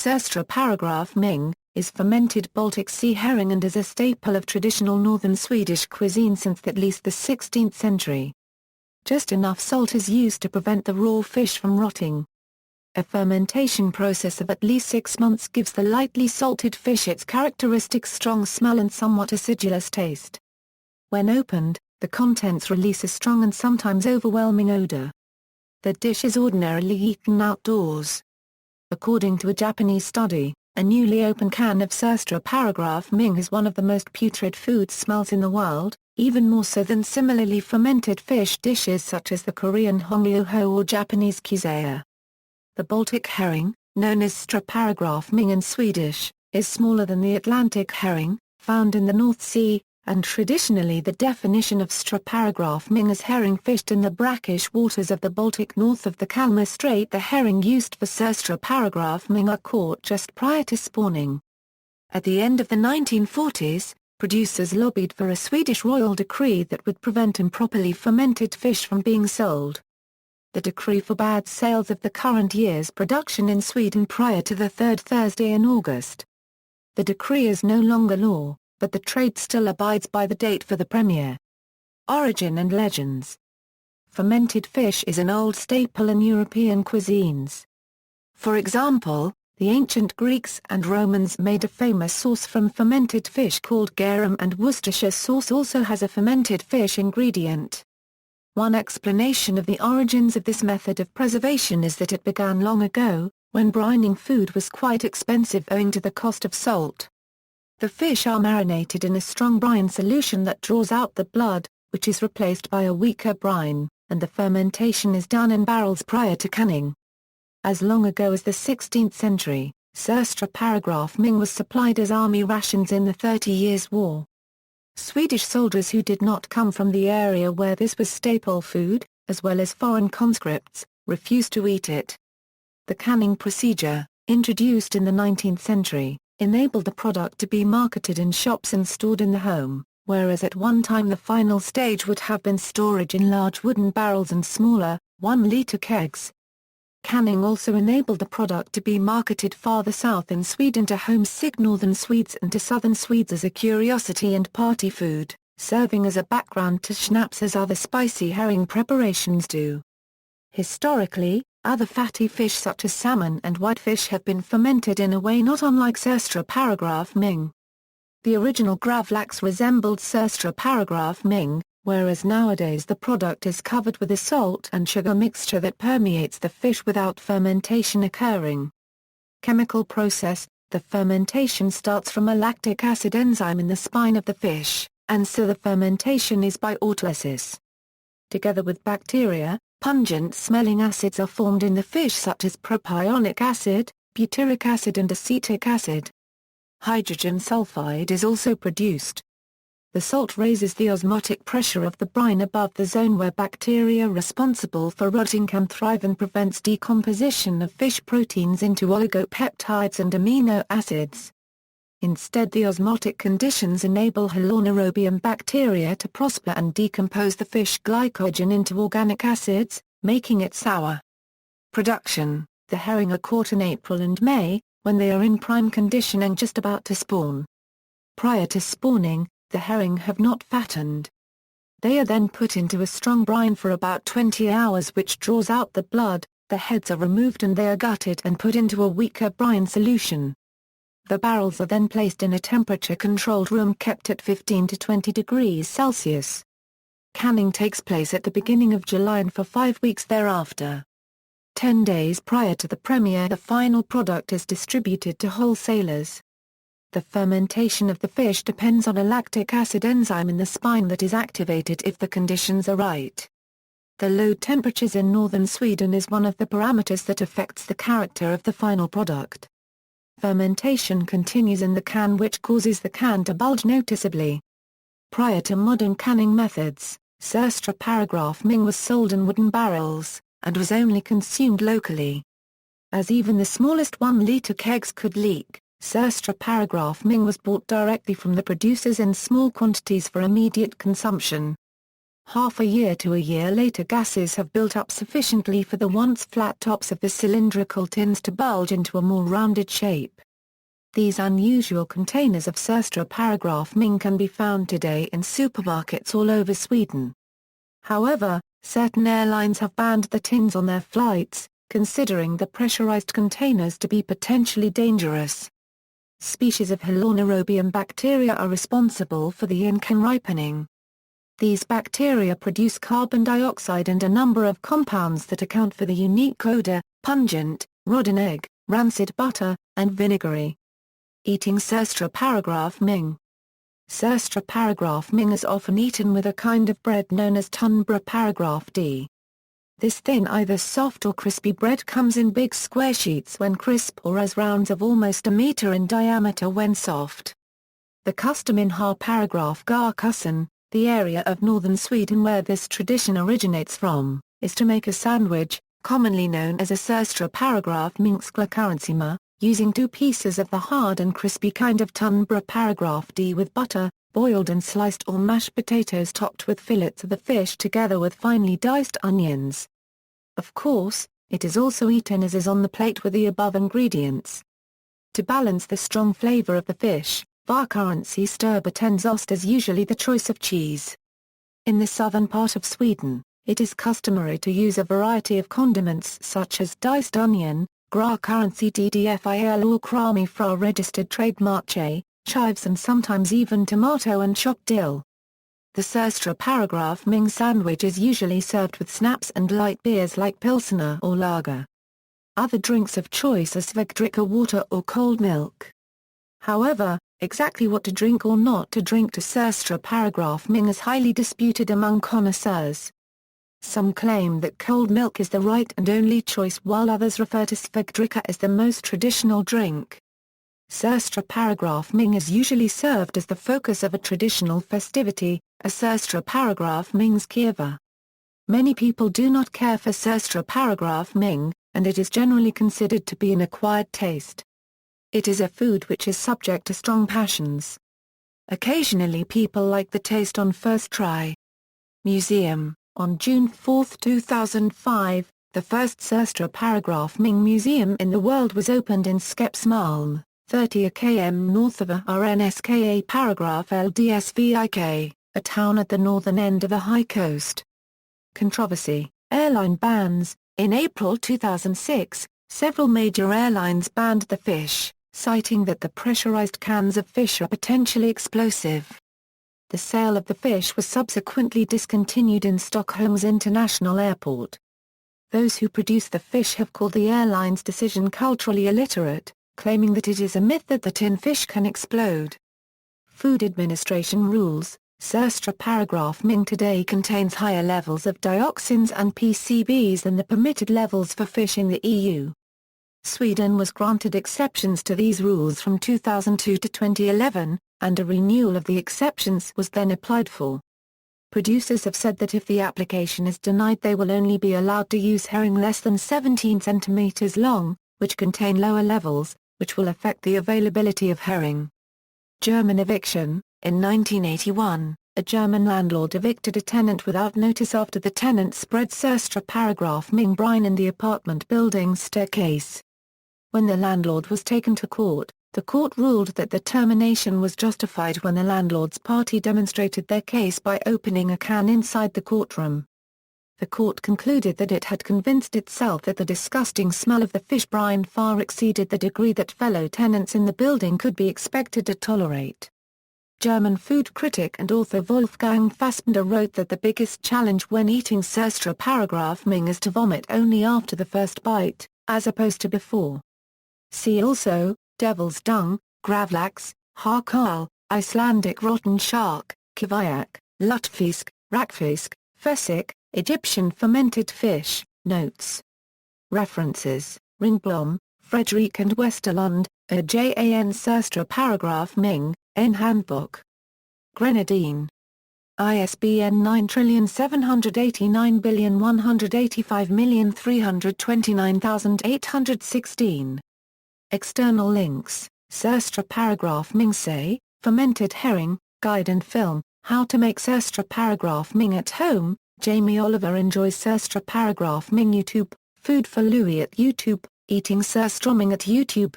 ːrströmmäng, is fermented Baltic Sea herring and is a staple of traditional northern Swedish cuisine since at least the 16th century. Just enough salt is used to prevent the raw fish from rotting. A fermentation process of at least 6 months gives the lightly salted fish its characteristic strong smell and somewhat acidulous taste. When opened, the contents release a strong and sometimes overwhelming odor. The dish is ordinarily eaten outdoors. According to a Japanese study, a newly opened can of ːrströmmäng has one of the most putrid food smells in the world, even more so than similarly fermented fish dishes such as the Korean Hongeohoe or Japanese Kusaya. The Baltic herring, known as ːrströmmäng in Swedish, is smaller than the Atlantic herring, found in the North Sea, and traditionally the definition of ːrströmmäng is herring fished in the brackish waters of the Baltic north of the Kalmar Strait. The herring used for ːrströmmäng are caught just prior to spawning. At the end of the 1940s, producers lobbied for a Swedish royal decree that would prevent improperly fermented fish from being sold. The decree forbade sales of the current year's production in Sweden prior to the third Thursday in August. The decree is no longer law, but the trade still abides by the date for the premiere. Origin and legends. Fermented fish is an old staple in European cuisines. For example, the ancient Greeks and Romans made a famous sauce from fermented fish called garum, and Worcestershire sauce also has a fermented fish ingredient. One explanation of the origins of this method of preservation is that it began long ago, when brining food was quite expensive owing to the cost of salt. The fish are marinated in a strong brine solution that draws out the blood, which is replaced by a weaker brine, and the fermentation is done in barrels prior to canning. As long ago as the 16th century, ːrströmmäng was supplied as army rations in the 30 Years' War. Swedish soldiers who did not come from the area where this was staple food, as well as foreign conscripts, refused to eat it. The canning procedure, introduced in the 19th century, enabled the product to be marketed in shops and stored in the home, whereas at one time the final stage would have been storage in large wooden barrels and smaller, 1-liter kegs. Canning also enabled the product to be marketed farther south in Sweden to homesick northern Swedes and to southern Swedes as a curiosity and party food, serving as a background to schnapps as other spicy herring preparations do. Historically, other fatty fish such as salmon and whitefish have been fermented in a way not unlike ːrströmmäng. The original gravlax resembled ːrströmmäng, whereas nowadays the product is covered with a salt and sugar mixture that permeates the fish without fermentation occurring. Chemical process. The fermentation starts from a lactic acid enzyme in the spine of the fish, and so the fermentation is by autolysis. Together with bacteria, pungent-smelling acids are formed in the fish such as propionic acid, butyric acid and acetic acid. Hydrogen sulfide is also produced. The salt raises the osmotic pressure of the brine above the zone where bacteria responsible for rotting can thrive and prevents decomposition of fish proteins into oligopeptides and amino acids. Instead, the osmotic conditions enable halornaerobium bacteria to prosper and decompose the fish glycogen into organic acids, making it sour. Production. The herring are caught in April and May, when they are in prime condition and just about to spawn. Prior to spawning, the herring have not fattened. They are then put into a strong brine for about 20 hours which draws out the blood, the heads are removed and they are gutted and put into a weaker brine solution. The barrels are then placed in a temperature-controlled room kept at 15 to 20 degrees Celsius. Canning takes place at the beginning of July and for 5 weeks thereafter. 10 days prior to the premiere, the final product is distributed to wholesalers. The fermentation of the fish depends on a lactic acid enzyme in the spine that is activated if the conditions are right. The low temperatures in northern Sweden is one of the parameters that affects the character of the final product. Fermentation continues in the can, which causes the can to bulge noticeably. Prior to modern canning methods, ːrströmmäng was sold in wooden barrels, and was only consumed locally. As even the smallest 1-liter kegs could leak, ːrströmmäng was bought directly from the producers in small quantities for immediate consumption. half a year to a year later gases have built up sufficiently for the once flat tops of the cylindrical tins to bulge into a more rounded shape. These unusual containers of ÄRströmming can be found today in supermarkets all over Sweden. However, certain airlines have banned the tins on their flights, considering the pressurized containers to be potentially dangerous. Species of Halornaerobium bacteria are responsible for the ink and ripening. These bacteria produce carbon dioxide and a number of compounds that account for the unique odor, pungent, rotten egg, rancid butter, and vinegary. Eating ÄRströmming. ÄRströmming is often eaten with a kind of bread known as tunnbröd. This thin, either soft or crispy bread comes in big square sheets when crisp or as rounds of almost a meter in diameter when soft. The custom in ÄRströmming, the area of northern Sweden where this tradition originates from, is to make a sandwich, commonly known as a ÄRströmming, using 2 pieces of the hard and crispy kind of tunnbröd with butter, boiled and sliced or mashed potatoes topped with fillets of the fish together with finely diced onions. Of course, it is also eaten as is on the plate with the above ingredients. To balance the strong flavor of the fish, varkaransi is usually the choice of cheese. In the southern part of Sweden, it is customary to use a variety of condiments such as diced onion, varkaransi ddfil or krami fra registered trademark chives and sometimes even tomato and chopped dill. The ÄRströmming sandwich is usually served with snaps and light beers like pilsner or lager. Other drinks of choice are svegdricka water or cold milk. However, exactly what to drink or not to drink to ÄRströmming is highly disputed among connoisseurs. Some claim that cold milk is the right and only choice while others refer to svegdricka as the most traditional drink. ÄRströmming is usually served as the focus of a traditional festivity, a ÄRströmmingskiva. Many people do not care for ÄRströmming, and it is generally considered to be an acquired taste. It is a food which is subject to strong passions. Occasionally people like the taste on first try. Museum. On June 4, 2005, the first ÄRströmming museum in the world was opened in Skeppsmalm, 30 km north of ÄRnska, a town at the northern end of the high coast. Controversy. Airline bans. In April 2006, several major airlines banned the fish, citing that the pressurized cans of fish are potentially explosive. The sale of the fish was subsequently discontinued in Stockholm's international airport. Those who produce the fish have called the airline's decision culturally illiterate, claiming that it is a myth that the tin fish can explode. Food Administration rules. ÄRströmming today contains higher levels of dioxins and PCBs than the permitted levels for fish in the EU. Sweden was granted exceptions to these rules from 2002 to 2011, and a renewal of the exceptions was then applied for. Producers have said that if the application is denied they will only be allowed to use herring less than 17 centimeters long, which contain lower levels, which will affect the availability of herring. German eviction. In 1981, a German landlord evicted a tenant without notice after the tenant spread ÄRströmming brine in the apartment building's staircase. When the landlord was taken to court, the court ruled that the termination was justified when the landlord's party demonstrated their case by opening a can inside the courtroom. The court concluded that it had convinced itself that the disgusting smell of the fish brine far exceeded the degree that fellow tenants in the building could be expected to tolerate. German food critic and author Wolfgang Fassbinder wrote that the biggest challenge when eating ÄRströmming is to vomit only after the first bite, as opposed to before. See also, devil's dung, gravlax, harkarl, Icelandic rotten shark, kviak, lutefisk, rakfisk, fessick, Egyptian fermented fish. Notes. References: Ringblom, Fredrik and Westerlund, a Jan ÄRströmming, N Handbook. Grenadine. ISBN 9789185329816. External links: ÄRströmming say, fermented herring, guide and film, How to make ːrströmming at home. Jamie Oliver enjoys ːrströmming YouTube. Food for Louis at YouTube. Eating surströmming at YouTube.